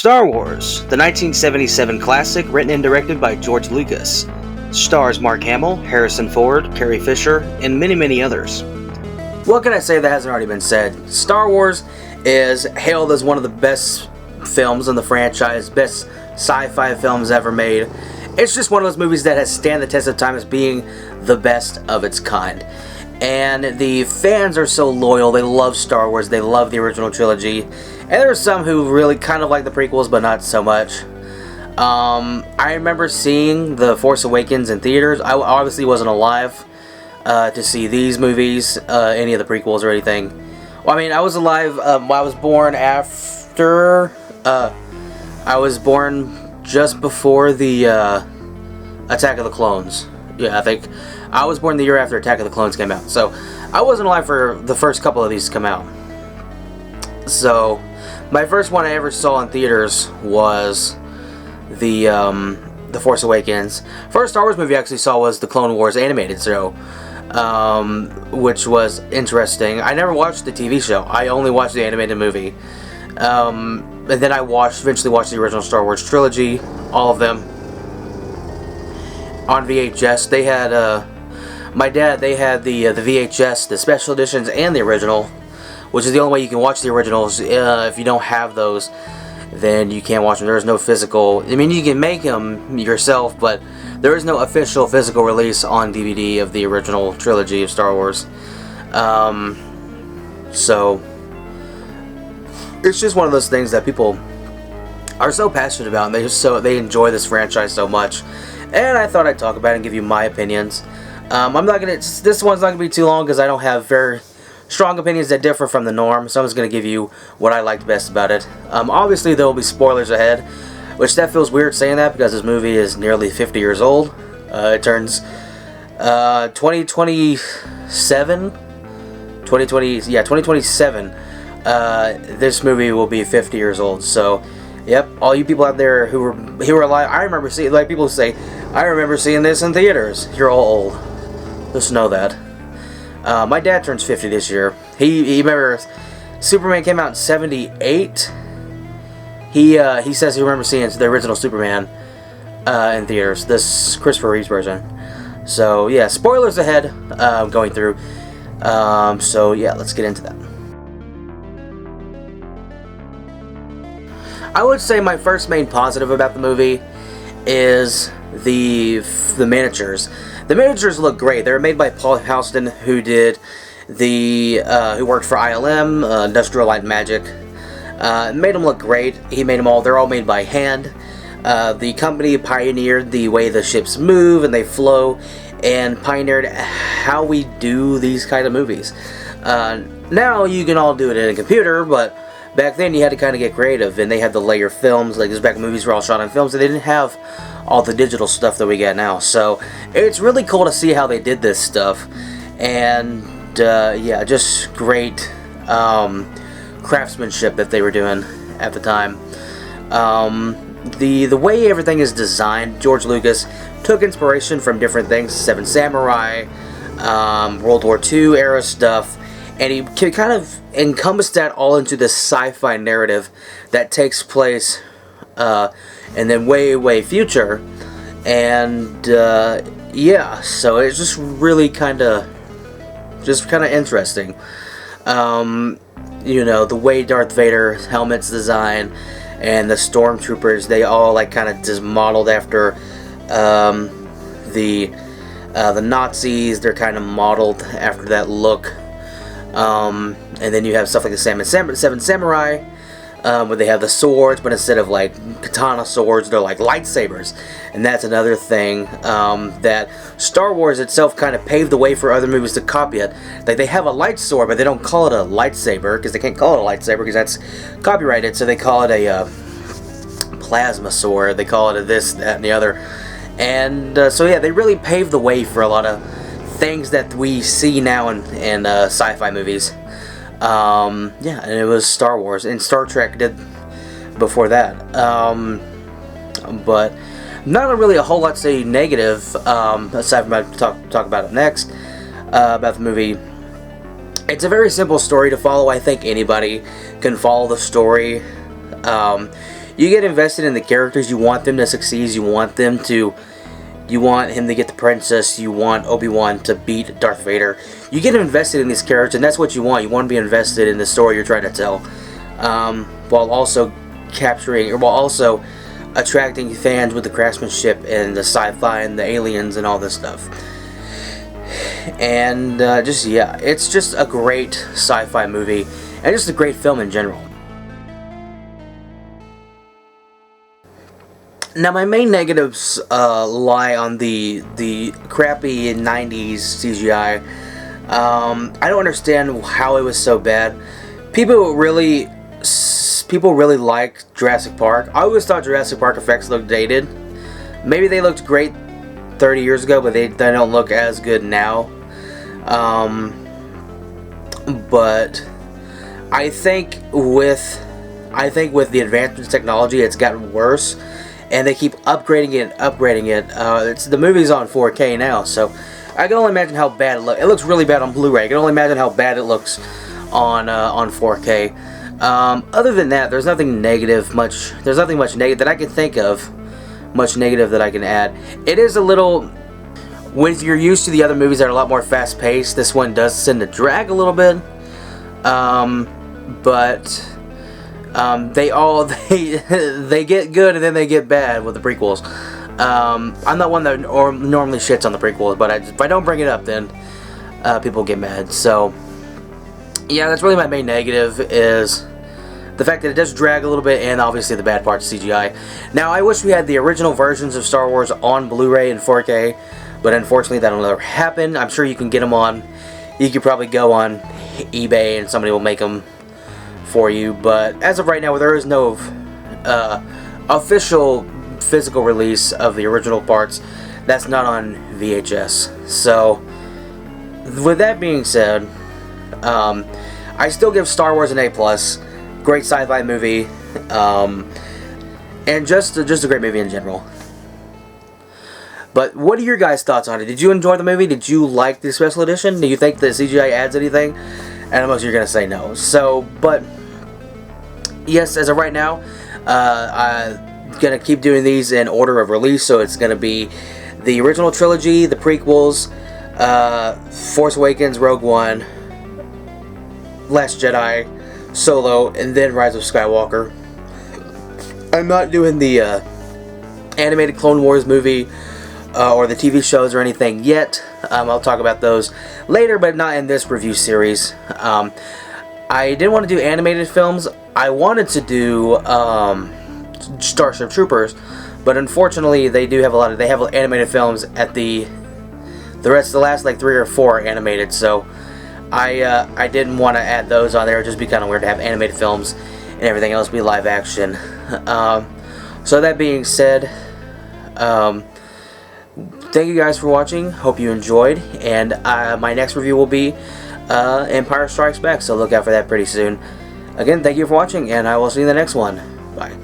Star Wars, the 1977 classic written and directed by George Lucas, stars Mark Hamill, Harrison Ford, Carrie Fisher, and many, many others. What can I say that hasn't already been said? Star Wars is hailed as one of the best films in the franchise, best sci-fi films ever made. It's just one of those movies that has stand the test of time as being the best of its kind. And the fans are so loyal, they love Star Wars, they love the original trilogy. And there are some who really kind of like the prequels, but not so much. I remember seeing The Force Awakens in theaters. I obviously wasn't alive to see these movies, any of the prequels or anything. Well, I mean, I was alive, I was born after, I was born just before the Attack of the Clones. Yeah, I think I was born the year after Attack of the Clones came out, so I wasn't alive for the first couple of these to come out. So, my first one I ever saw in theaters was The Force Awakens. First Star Wars movie I actually saw was the Clone Wars animated show, which was interesting. I never watched the TV show. I only watched the animated movie. And then I eventually watched the original Star Wars trilogy, all of them, on VHS. They had, my dad, they had the VHS, the special editions, and the original, which is the only way you can watch the originals. If you don't have those, then you can't watch them. There is no physical, I mean, you can make them yourself, but there is no official physical release on DVD of the original trilogy of Star Wars. So, it's just one of those things that people are so passionate about, and they enjoy this franchise so much. And I thought I'd talk about it and give you my opinions. This one's not gonna be too long because I don't have very strong opinions that differ from the norm, so I'm just gonna give you what I liked best about it. Obviously there will be spoilers ahead, which that feels weird saying that because this movie is nearly 50 years old. It turns 2027. This movie will be 50 years old. So, yep, all you people out there who were alive, I remember seeing, like people say, I remember seeing this in theaters. You're all old. Just know that. My dad turns 50 this year. He remember Superman came out in 78. He says he remembers seeing the original Superman in theaters. This Christopher Reeve's version. So yeah, spoilers ahead. Going through. So yeah, let's get into that. I would say my first main positive about the movie is the miniatures. The miniatures look great. They were made by Paul Houston, who did who worked for ILM, Industrial Light and Magic. Made them look great. He made them all. They're all made by hand. The company pioneered the way the ships move and they flow, and pioneered how we do these kind of movies. Now you can all do it in a computer, but back then you had to kind of get creative, and they had the layer films. Like this back when movies were all shot on film, so they didn't have all the digital stuff that we get now. So it's really cool to see how they did this stuff, and yeah, just great craftsmanship that they were doing at the time. The way everything is designed, George Lucas took inspiration from different things: Seven Samurai, World War II era stuff. And he kind of encompassed that all into this sci-fi narrative that takes place and then way future. And yeah, so it's just really kind of interesting. You know, the way Darth Vader's helmet's designed and the stormtroopers, they all like kind of just modeled after the Nazis. They're kind of modeled after that look. And then you have stuff like the Seven Samurai, where they have the swords, but instead of like katana swords, they're like lightsabers. And that's another thing that Star Wars itself kind of paved the way for other movies to copy it. Like they have a light sword, but they don't call it a lightsaber because they can't call it a lightsaber because that's copyrighted. So they call it a plasma sword. They call it a this, that, and the other. And so yeah, they really paved the way for a lot of things that we see now in sci-fi movies. Yeah, and it was Star Wars, and Star Trek did before that. But not really a whole lot to say negative, aside from talk about it next, about the movie. It's a very simple story to follow. I think anybody can follow the story. You get invested in the characters. You want them to succeed. You want him to get the princess. You want Obi-Wan to beat Darth Vader. You get invested in these characters, and that's what you want. You want to be invested in the story you're trying to tell, while also attracting fans with the craftsmanship and the sci-fi and the aliens and all this stuff. And yeah, it's just a great sci-fi movie, and just a great film in general. Now, my main negatives lie on the crappy 90s CGI. I don't understand how it was so bad. People really like Jurassic Park. I always thought Jurassic Park effects looked dated. Maybe they looked great 30 years ago, but they don't look as good now. But I think with the advancements in technology, it's gotten worse, and they keep upgrading it. The movie's on 4K now, so I can only imagine how bad it looks. It looks really bad on Blu-ray. I can only imagine how bad it looks on 4K. Other than that, there's nothing much negative that I can think of. Much negative that I can add. It is a little, when you're used to the other movies that are a lot more fast-paced, this one does tend to drag a little bit. But they get good and then they get bad with the prequels. I'm not one that normally shits on the prequels, but if I don't bring it up, then people get mad. So yeah, that's really my main negative, is the fact that it does drag a little bit, and obviously the bad parts of CGI. Now, I wish we had the original versions of Star Wars on Blu-ray and 4K, but unfortunately that'll never happen. I'm sure you can get them you could probably go on eBay and somebody will make them for you, but as of right now, there is no official physical release of the original parts that's not on VHS. So, with that being said, I still give Star Wars an A+. Great sci-fi movie, and just a great movie in general. But what are your guys' thoughts on it? Did you enjoy the movie? Did you like the special edition? Do you think the CGI adds anything? And most of you are going to say no. So, but yes, as of right now, I'm going to keep doing these in order of release. So it's going to be the original trilogy, the prequels, Force Awakens, Rogue One, Last Jedi, Solo, and then Rise of Skywalker. I'm not doing the animated Clone Wars movie or the TV shows or anything yet. I'll talk about those later, but not in this review series. I didn't want to do animated films. I wanted to do Starship Troopers, but unfortunately they have animated films at the last like 3 or 4 are animated, so I didn't want to add those on there. It'd just be kind of weird to have animated films and everything else be live action. So that being said, thank you guys for watching. Hope you enjoyed, and my next review will be Empire Strikes Back, so look out for that pretty soon. Again, thank you for watching, and I will see you in the next one. Bye.